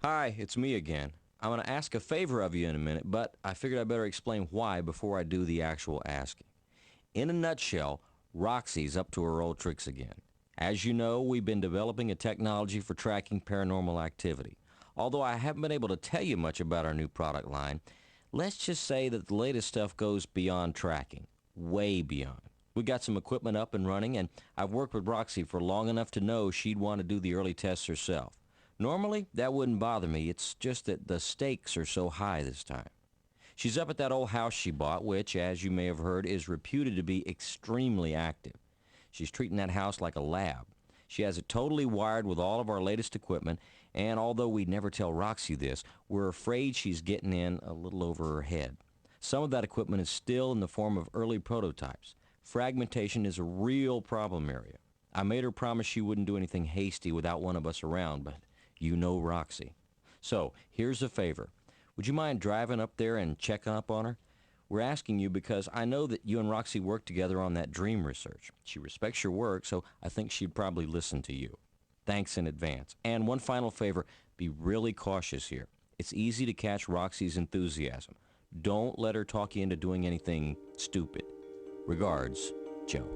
Hi, it's me again. I'm going to ask a favor of you in a minute, but I figured I better explain why before I do the actual asking. In a nutshell, Roxy's up to her old tricks again. As you know, we've been developing a technology for tracking paranormal activity. Although I haven't been able to tell you much about our new product line, let's just say that the latest stuff goes beyond tracking, way beyond. We got some equipment up and running, and I've worked with Roxy for long enough to know she'd want to do the early tests herself. Normally, that wouldn't bother me. It's just that the stakes are so high this time. She's up at that old house she bought, which, as you may have heard, is reputed to be extremely active. She's treating that house like a lab. She has it totally wired with all of our latest equipment, and although we'd never tell Roxy this, we're afraid she's getting in a little over her head. Some of that equipment is still in the form of early prototypes. Fragmentation is a real problem area. I made her promise she wouldn't do anything hasty without one of us around, but you know Roxy. So, here's a favor. Would you mind driving up there and checking up on her? We're asking you because I know that you and Roxy work together on that dream research. She respects your work, so I think she'd probably listen to you. Thanks in advance. And one final favor, be really cautious here. It's easy to catch Roxy's enthusiasm. Don't let her talk you into doing anything stupid. Regards, Joe.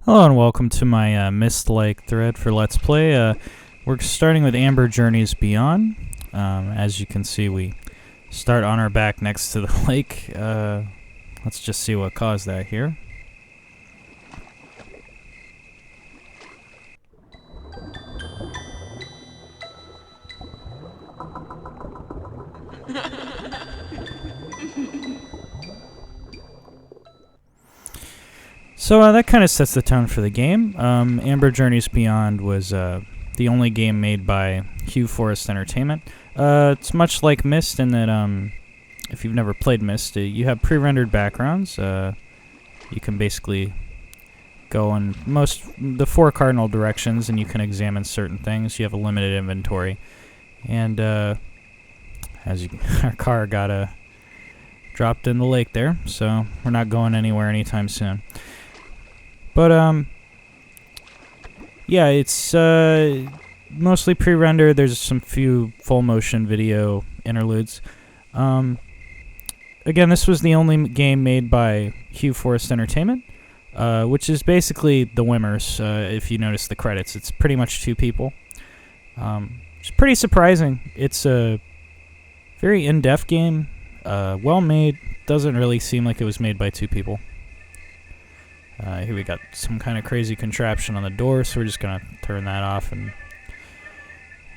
Hello and welcome to my Mist Lake thread for Let's Play. We're starting with Amber Journeys Beyond. As you can see, we start on our back next to the lake. Let's just see what caused that here. So that kind of sets the tone for the game. Amber Journeys Beyond was the only game made by Hue Forest Entertainment. It's much like Myst in that if you've never played Myst, you have pre-rendered backgrounds. You can basically go in the four cardinal directions, and you can examine certain things. You have a limited inventory, and our car got dropped in the lake there, so we're not going anywhere anytime soon. But, yeah, it's mostly pre-rendered. There's some few full-motion video interludes. Again, this was the only game made by Hue Forest Entertainment, which is basically the Wimmers, if you notice the credits. It's pretty much two people. It's pretty surprising. It's a very in-depth game, well-made. Doesn't really seem like it was made by two people. Here we got some kind of crazy contraption on the door, so we're just going to turn that off and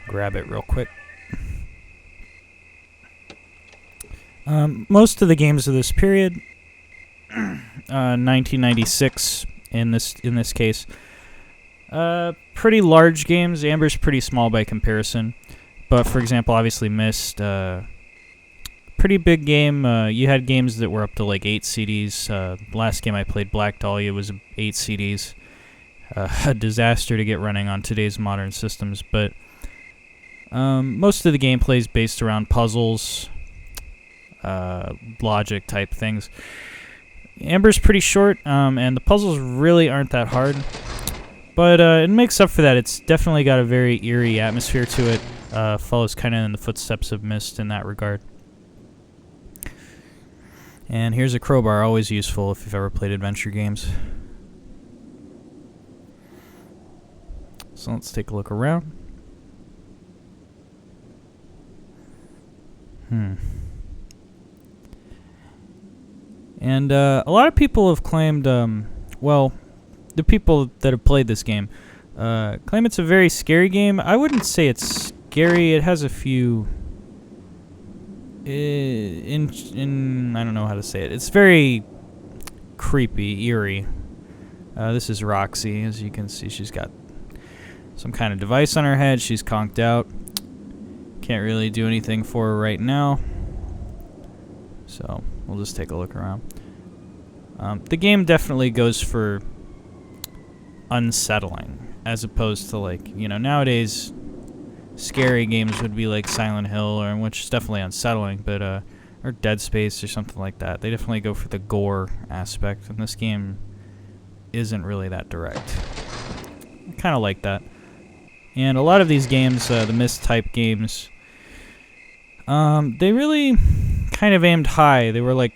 grab it real quick. Most of the games of this period, 1996 in this case, pretty large games. Amber's pretty small by comparison, but for example, obviously Myst, pretty big game. You had games that were up to like 8 CDs. Last game I played, Black Dahlia, was 8 CDs. A disaster to get running on today's modern systems, but most of the gameplay is based around puzzles, logic type things. Amber's pretty short, and the puzzles really aren't that hard, but it makes up for that. It's definitely got a very eerie atmosphere to it. Follows kind of in the footsteps of Myst in that regard. And here's a crowbar, always useful if you've ever played adventure games. So let's take a look around. And a lot of people have claimed, well, the people that have played this game claim it's a very scary game. I wouldn't say it's scary. It has a few I don't know how to say it. It's very creepy, eerie. This is Roxy. As you can see, she's got some kind of device on her head. She's conked out. Can't really do anything for her right now. So we'll just take a look around. The game definitely goes for unsettling, as opposed to, like, you know, nowadays scary games would be like Silent Hill, or which is definitely unsettling, but or Dead Space or something like that. They definitely go for the gore aspect, and this game isn't really that direct. I kind of like that. And a lot of these games, the Myst type games, they really kind of aimed high. They were like,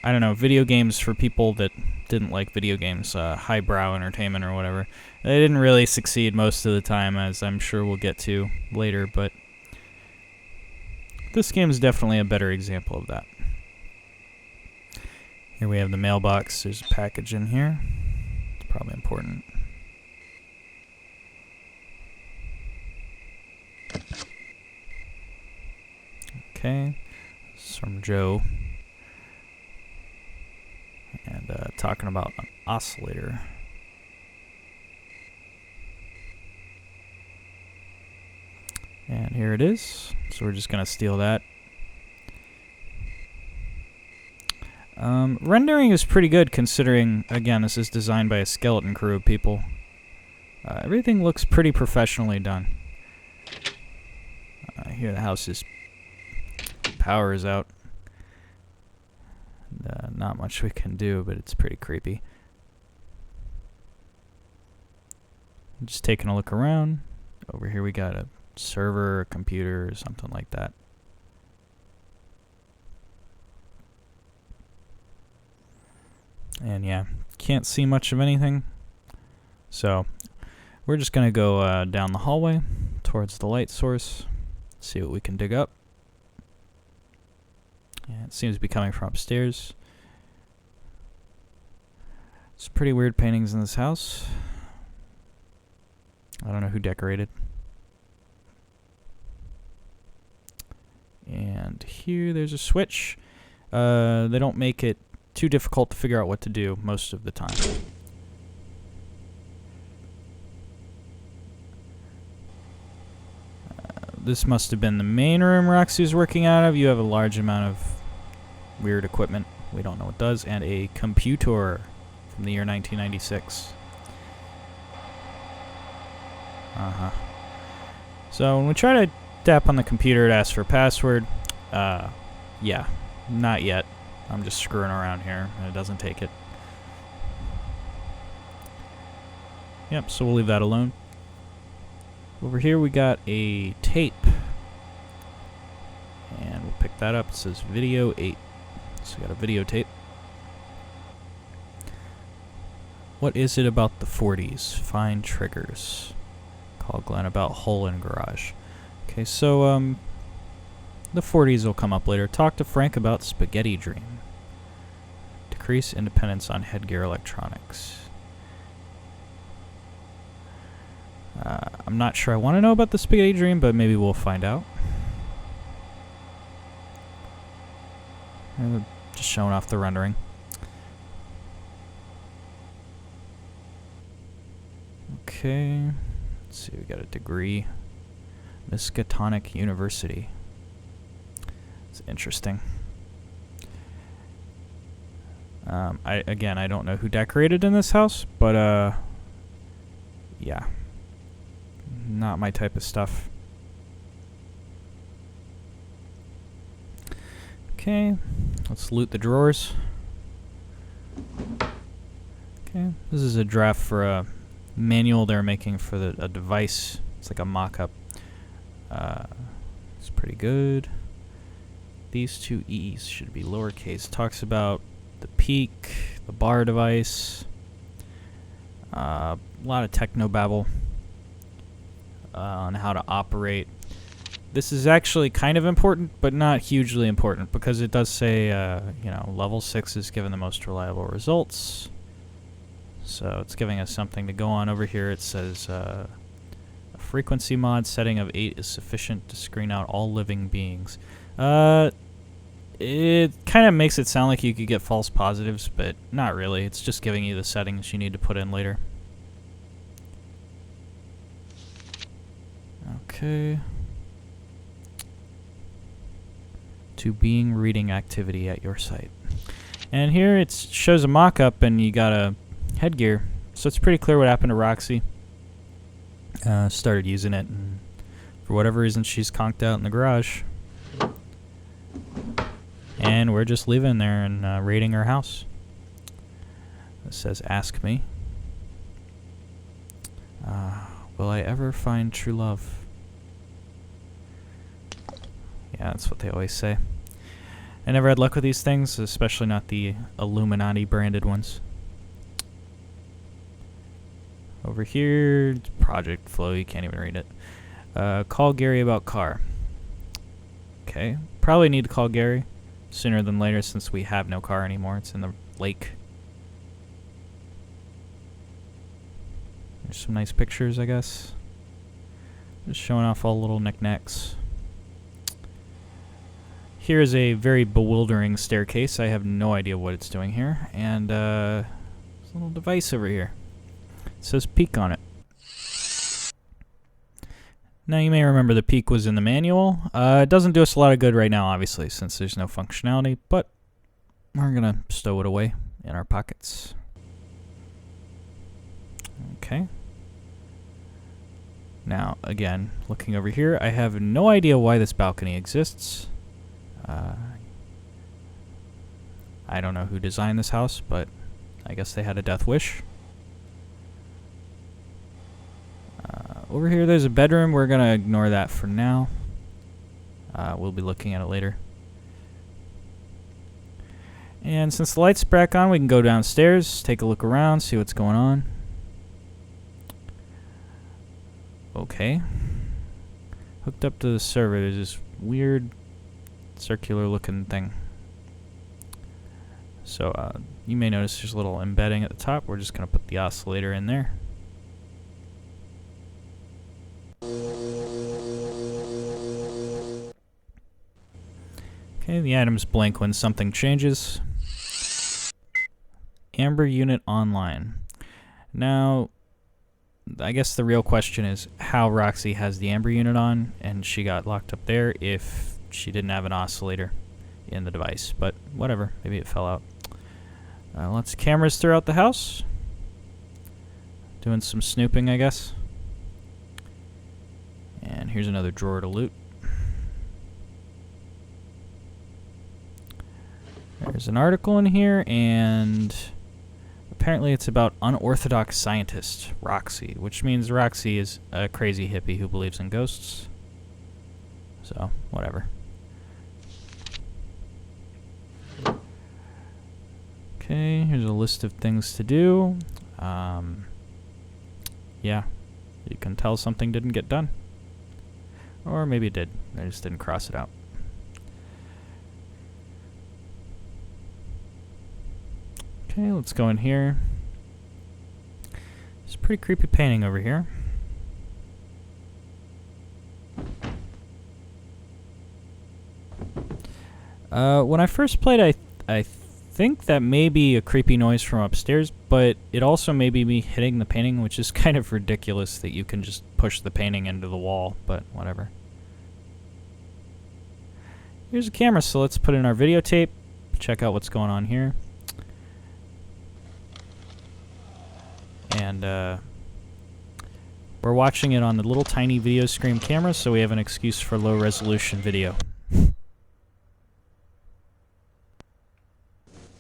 I don't know, video games for people that didn't like video games, highbrow entertainment or whatever. They didn't really succeed most of the time, as I'm sure we'll get to later, but this game is definitely a better example of that. Here we have the mailbox. There's a package in here. It's probably important. Okay, this is from Joe. And talking about an oscillator. And here it is. So we're just going to steal that. Rendering is pretty good considering, again, this is designed by a skeleton crew of people. Everything looks pretty professionally done. Here the house is... power is out. Not much we can do, but it's pretty creepy. Just taking a look around. Over here we got a server, a computer, or something like that. And yeah, can't see much of anything. So we're just going to go down the hallway towards the light source. See what we can dig up. Yeah, it seems to be coming from upstairs. Some pretty weird paintings in this house. I don't know who decorated. And here there's a switch. They don't make it too difficult to figure out what to do most of the time. This must have been the main room Roxy was working out of. You have a large amount of weird equipment. We don't know what it does. And a computer from the year 1996. So when we try to tap on the computer, it asks for a password. Yeah, not yet. I'm just screwing around here, and it doesn't take it. Yep, so we'll leave that alone. Over here we got a tape. And we'll pick that up. It says video 8. So we got a videotape. What is it about the 40s? Find triggers. Call Glenn about hole in garage. Okay, so the 40s will come up later. Talk to Frank about Spaghetti Dream. Decrease independence on headgear electronics. I'm not sure I want to know about the Spaghetti Dream, but maybe we'll find out. Just showing off the rendering. Okay. Let's see, we got a degree. Miskatonic University. It's interesting. I don't know who decorated in this house, but yeah, not my type of stuff. Okay, let's loot the drawers. Okay, this is a draft for a manual they're making for a device. It's like a mock-up. It's pretty good. These two E's should be lowercase. Talks about the peak, the bar device, a lot of technobabble on how to operate. This is actually kind of important, but not hugely important, because it does say, level 6 is given the most reliable results. So it's giving us something to go on. Over here it says a frequency mod setting of 8 is sufficient to screen out all living beings. It kind of makes it sound like you could get false positives, but not really. It's just giving you the settings you need to put in later. Okay. To being reading activity at your site. And here it shows a mock-up and you got a headgear. So it's pretty clear what happened to Roxy. Started using it, and for whatever reason she's conked out in the garage. And we're just leaving there and raiding her house. It says, ask me. Will I ever find true love? Yeah, that's what they always say. I never had luck with these things, especially not the Illuminati branded ones. Over here, project flow, you can't even read it. Call Gary about car. Okay, probably need to call Gary sooner than later since we have no car anymore. It's in the lake. There's some nice pictures, I guess. Just showing off all the little knickknacks. Here's a very bewildering staircase. I have no idea what it's doing here. And there's a little device over here. It says peak on it. Now you may remember the peak was in the manual. It doesn't do us a lot of good right now, obviously, since there's no functionality, but we're going to stow it away in our pockets. Okay. Now, again, looking over here, I have no idea why this balcony exists. I don't know who designed this house, but I guess they had a death wish. Over here, there's a bedroom. We're going to ignore that for now. We'll be looking at it later. And since the light's back on, we can go downstairs, take a look around, see what's going on. Okay. Hooked up to the server, there's this weird circular looking thing. So you may notice there's a little embedding at the top. We're just going to put the oscillator in there. Okay, the items blink when something changes. Amber unit online. Now, I guess the real question is how Roxy has the Amber unit on, and she got locked up there if she didn't have an oscillator in the device. But whatever, maybe it fell out. Lots of cameras throughout the house. Doing some snooping, I guess. And here's another drawer to loot. There's an article in here, and apparently it's about unorthodox scientist Roxy, which means Roxy is a crazy hippie who believes in ghosts. So, whatever. Okay, here's a list of things to do. Yeah, you can tell something didn't get done. Or maybe it did. I just didn't cross it out. Okay, let's go in here. It's a pretty creepy painting over here. When I first played, I think that may be a creepy noise from upstairs, but it also may be me hitting the painting, which is kind of ridiculous that you can just push the painting into the wall, but whatever. here's a camera, so let's put in our videotape, check out what's going on here. And we're watching it on the little tiny video screen camera, so we have an excuse for low resolution video.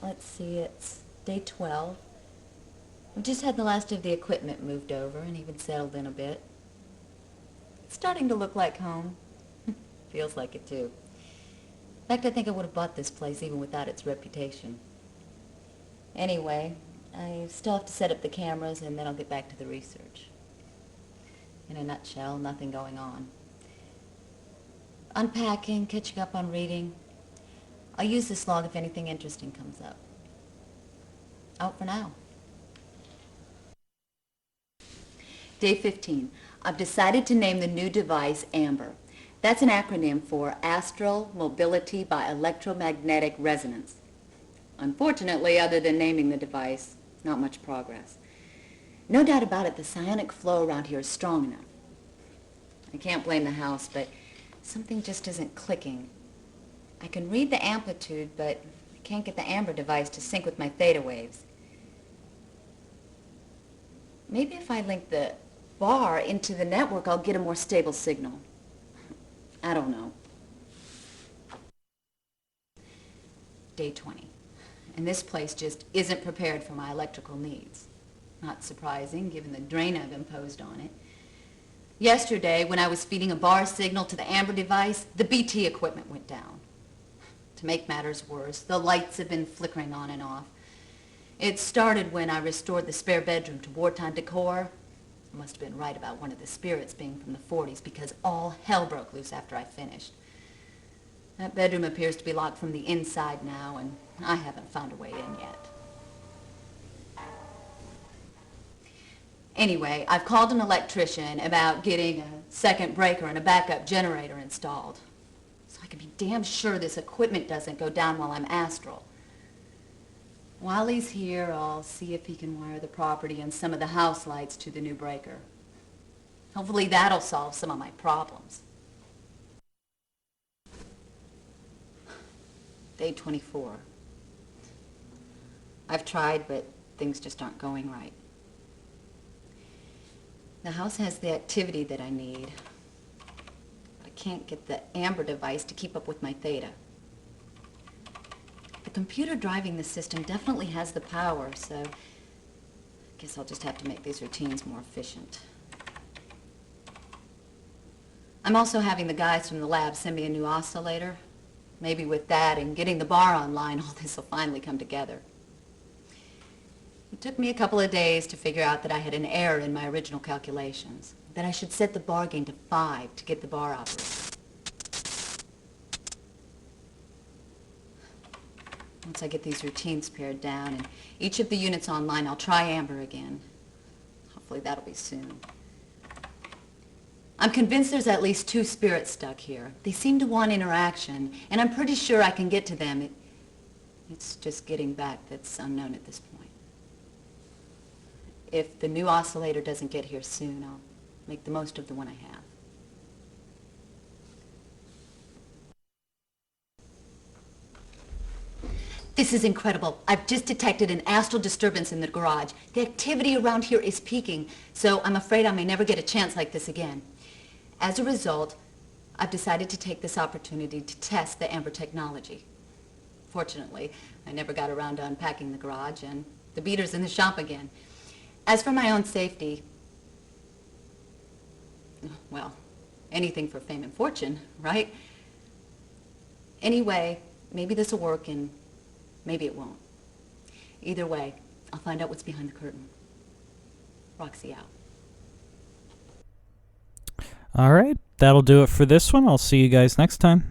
Let's see, it's day 12. We just had the last of the equipment moved over and even settled in a bit. It's starting to look like home. Feels like it too. In fact, I think I would have bought this place even without its reputation. Anyway, I still have to set up the cameras and then I'll get back to the research. In a nutshell, nothing going on. Unpacking, catching up on reading. I'll use this log if anything interesting comes up. Out for now. Day 15. I've decided to name the new device AMBER. That's an acronym for Astral Mobility by Electromagnetic Resonance. Unfortunately, other than naming the device, not much progress. No doubt about it, the psionic flow around here is strong enough. I can't blame the house, but something just isn't clicking. I can read the amplitude, but I can't get the AMBER device to sync with my theta waves. Maybe if I link the bar into the network, I'll get a more stable signal. I don't know. Day 20. And this place just isn't prepared for my electrical needs. Not surprising, given the drain I've imposed on it. Yesterday, when I was feeding a bar signal to the AMBER device, the BT equipment went down. To make matters worse, the lights have been flickering on and off. It started when I restored the spare bedroom to wartime decor. I must have been right about one of the spirits being from the 40s because all hell broke loose after I finished. That bedroom appears to be locked from the inside now, and I haven't found a way in yet. Anyway, I've called an electrician about getting a second breaker and a backup generator installed, so I can be damn sure this equipment doesn't go down while I'm astral. While he's here, I'll see if he can wire the property and some of the house lights to the new breaker. Hopefully that'll solve some of my problems. Day 24. I've tried, but things just aren't going right. The house has the activity that I need. I can't get the AMBER device to keep up with my theta. The computer driving the system definitely has the power, so I guess I'll just have to make these routines more efficient. I'm also having the guys from the lab send me a new oscillator. Maybe with that and getting the bar online, all this will finally come together. It took me a couple of days to figure out that I had an error in my original calculations, that I should set the bar gain to 5 to get the bar operating. Once I get these routines pared down and each of the units online, I'll try AMBER again. Hopefully that'll be soon. I'm convinced there's at least 2 spirits stuck here. They seem to want interaction, and I'm pretty sure I can get to them. It's just getting back that's unknown at this point. If the new oscillator doesn't get here soon, I'll make the most of the one I have. This is incredible. I've just detected an astral disturbance in the garage. The activity around here is peaking, so I'm afraid I may never get a chance like this again. As a result, I've decided to take this opportunity to test the AMBER technology. Fortunately, I never got around to unpacking the garage, and the beater's in the shop again. As for my own safety, well, anything for fame and fortune, right? Anyway, maybe this will work and maybe it won't. Either way, I'll find out what's behind the curtain. Roxy out. All right, that'll do it for this one. I'll see you guys next time.